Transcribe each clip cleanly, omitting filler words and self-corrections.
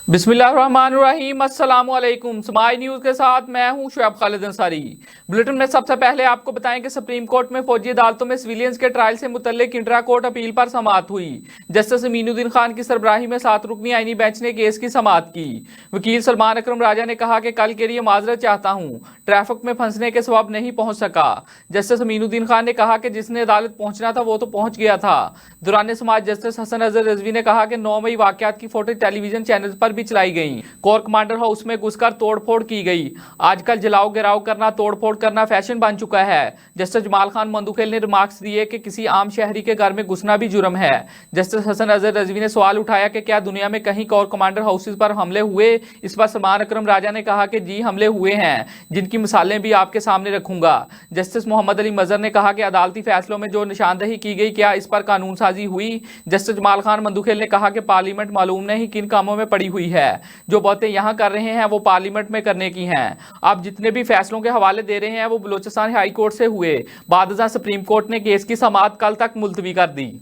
बिस्मिल्लाहिर्रहमानिर्रहीम, अस्सलाम वालेकुम। समाई न्यूज़ के साथ मैं हूं शुएब खालिद अंसारी। बुलेटिन में सबसे पहले आपको बताएं कि सुप्रीम कोर्ट में फौजी अदालतों में सिविलियंस के ट्रायल से मुतल्लिक इंट्रा कोर्ट अपील पर समाअत हुई। जस्टिस अमीनुद्दीन खान की सरबराही में 7 रुकनी आईनी बेंच ने केस की समाअत की। वकील सलमान अकरम राजा ने कहा कि कल के लिए माजरत चाहता हूँ, ट्रैफिक में फंसने के सबब नहीं पहुंच सका। जस्टिस अमीनुद्दीन खान ने कहा कि जिसने अदालत पहुंचना था वो तो पहुंच गया था। दौरान समाअत जस्टिस हसन अजहर रिजवी ने कहा कि 9 मई वाकयात की फोटो टेलीविजन चैनल पर भी चलाई गई। कोर कमांडर हाउस में घुसकर तोड़फोड़ की गई। आजकल जलाओ गिराओ करना, तोड़फोड़ करना फैशन बन चुका है। जस्टिस जमाल खान मंदुखेल ने रिमार्क्स दिए कि किसी आम शहरी के घर में घुसना भी जुर्म है। जस्टिस हसन अजहर रिजवी ने सवाल उठाया कि क्या दुनिया में कहीं कोर कमांडर हाउसेज पर हमले हुए। इस पर सलमान अकरम राजा ने कहा कि जी हमले हुए हैं, जिनकी मिसालें भी आपके सामने रखूंगा। जस्टिस मोहम्मद अली मजहर ने कहा कि अदालती फैसलों में जो निशानदही की गई, क्या इस पर कानून साजी हुई। जस्टिस जमाल खान मंदुखेल ने कहा कि पार्लियामेंट मालूम नहीं किन कामों में पड़ी हुई है। जो बातें यहां कर रहे हैं वो पार्लियामेंट में करने की हैं। आप जितने भी फैसलों के हवाले दे रहे हैं वो बलूचिस्तान हाई कोर्ट से हुए। बादशाह सुप्रीम कोर्ट ने केस की समाअत कल तक मुलतवी कर दी।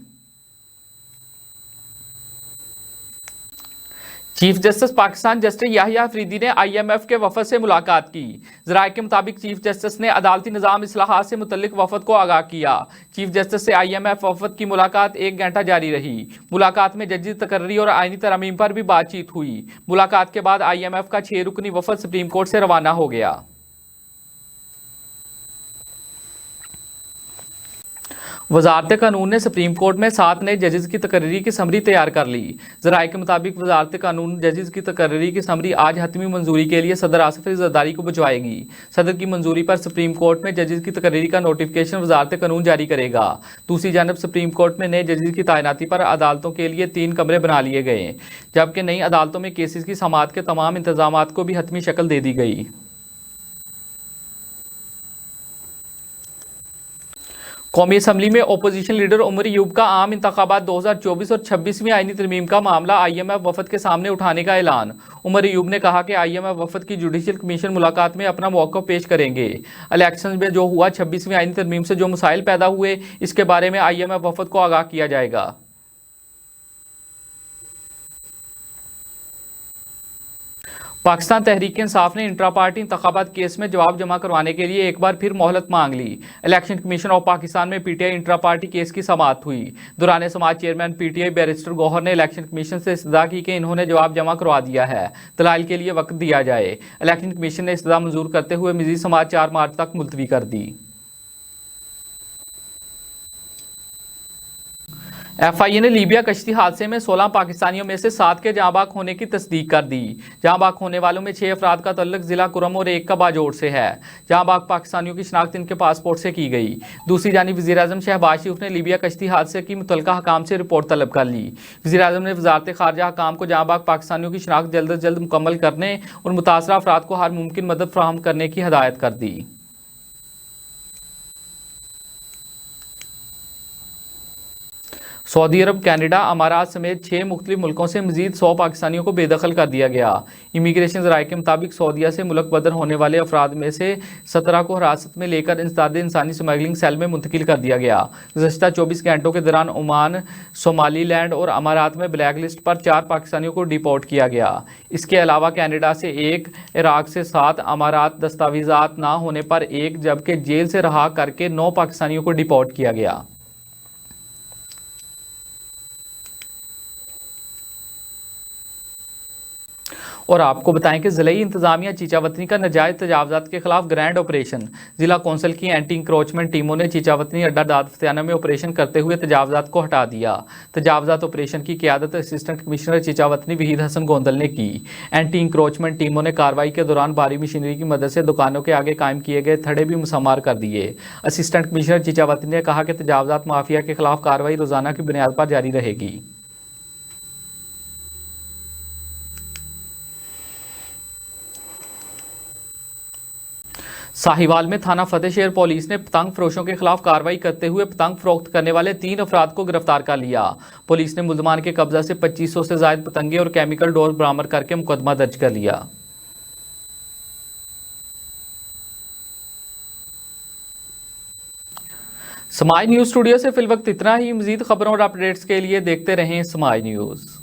Chief justice Pakistan justice Yahya Afridi ने IMF के वफद से मुलाकात की। जराये के मुताबिक चीफ जस्टिस ने अदालती निज़ाम इस्लाहात से मुतल्लिक वफद को आगाह किया। चीफ जस्टिस से IMF वफद की मुलाकात 1 घंटा जारी रही। मुलाकात में जजिस तकर्री और आईनी तरमीम पर भी बातचीत हुई। मुलाकात के बाद IMF का 6 रुकनी वफद सुप्रीम कोर्ट से रवाना हो गया। वजारत कानून ने सुप्रीम कोर्ट में 7 नए जजेस की तकर्री की समरी तैयार कर ली। जराये के मुताबिक वजारत कानून जजेस की तकर्री की समरी आज हतमी मंजूरी के लिए सदर आसिफ अली जरदारी को भिजवाएगी। सदर की मंजूरी पर सुप्रीम कोर्ट में जजेस की तकर्री का नोटिफिकेशन वजारत कानून जारी करेगा। दूसरी जानब सुप्रीम कोर्ट में नए जजेस की तैनाती पर अदालतों के लिए 3 कमरे बना लिए गए, जबकि नई अदालतों में केसेस की समाअत के तमाम इंतजाम को भी हतमी शक्ल दे दी गई। कौमी असम्बली में अपोजिशन लीडर उमर अयूब का आम इंतखाबात 2024 और 26वीं आईनी तरमीम का मामला IMF वफद के सामने उठाने का ऐलान। उमर अयूब ने कहा कि IMF वफद की जुडिशल कमीशन मुलाकात में अपना मौक़िफ़ पेश करेंगे। इलेक्शन में जो हुआ, 26वीं आईनी तरमीम से जो मसाइल पैदा हुए, इसके बारे में IMF वफद को आगाह किया जाएगा। पाकिस्तान तहरीक इंसाफ ने इंट्रा पार्टी इंतखाबात केस में जवाब जमा करवाने के लिए एक बार फिर मोहलत मांग ली। इलेक्शन कमीशन ऑफ पाकिस्तान में PTI इंट्रा पार्टी केस की समाअत हुई। दौरान समाअत चेयरमैन PTI बैरिस्टर गौहर ने इलेक्शन कमीशन से इस्तदा की कि इन्होंने जवाब जमा करवा दिया है, दलाइल के लिए वक्त दिया जाए। इलेक्शन कमीशन ने इस्तदा मंजूर करते हुए मजीद समाअत 4 मार्च तक मुलतवी कर दी। FIA ने लीबिया कश्ती हादसे में 16 पाकिस्तानियों में से 7 के जहाँ बाग होने की तस्दीक कर दी। जहाँ बाग होने वालों में 6 अफराद का तल्लुक जिला कुरम और 1 का बाजोड़ से है। जहाँ बाग पाकिस्तानियों की शनाख्त इनके पासपोर्ट से की गई। दूसरी जानिब वज़ीर-ए-आज़म शहबाज शरीफ ने लीबिया कश्ती हादसे की मुतल्लिका हकाम से रिपोर्ट तलब कर ली। वज़ीर-ए-आज़म ने वज़ारत ख़ारजा हकाम को जहाँ बाग पाकिस्तानियों की शनाख्त जल्द अज जल्द मुकम्मल करने और मुतासरा अफराद को हर मुमकिन मदद फराहम करने की हदायत कर दी। सऊदी अरब, कनाडा, अमारात समेत 6 मुख्तलिफ मुल्कों से मजीद 100 पाकिस्तानियों को बेदखल कर दिया गया। इमिग्रेशन ज़राए के मुताबिक सऊदीया से मुल्क बदर होने वाले अफराद में से 17 को हिरासत में लेकर इंसदाद इंसानी स्मगलिंग सेल में मुंतकिल कर दिया गया। गुज़श्ता 24 घंटों के दौरान ओमान, सोमालीलैंड और अमारात में ब्लैक लिस्ट पर 4 पाकिस्तानियों को डिपोर्ट किया गया। इसके अलावा कनाडा से 1, इराक से 7, अमारात दस्तावेज़ात ना होने पर 1, जबकि जेल से रहा करके 9 पाकिस्तानियों को डिपोर्ट किया गया। और आपको बताएं कि ज़िला इंतजामिया चीचावतनी का नाजायज़ तजावज़ात के खिलाफ ग्रैंड ऑपरेशन। जिला कौंसिल की एंटी इंक्रोचमेंट टीमों ने चीचावतनी अड्डा दादफतियाना में ऑपरेशन करते हुए तजावज़ात को हटा दिया। तजावज़ात ऑपरेशन की क़ियादत असिस्टेंट कमिश्नर चीचावतनी वहीद हसन गोंदल ने की। एंटी इंक्रोचमेंट टीमों ने कार्रवाई के दौरान भारी मशीनरी की मदद से दुकानों के आगे कायम किए गए थड़े भी मुसम्मार कर दिए। असिस्टेंट कमिश्नर चीचावतनी ने कहा कि तजावज़ात माफिया के खिलाफ कार्रवाई रोज़ाना की बुनियाद पर जारी रहेगी। साहिवाल में थाना फतेहशहर पुलिस ने पतंग फरोशों के खिलाफ कार्रवाई करते हुए पतंग फरोख्त करने वाले 3 अफराद को गिरफ्तार कर लिया। पुलिस ने मुल्जमान के कब्जा से 2500 से ज्यादा पतंगे और केमिकल डोज बरामद करके मुकदमा दर्ज कर लिया। समाई न्यूज स्टूडियो से फिल वक्त इतना ही। मजीद खबरों और अपडेट्स के लिए देखते रहें समाई न्यूज।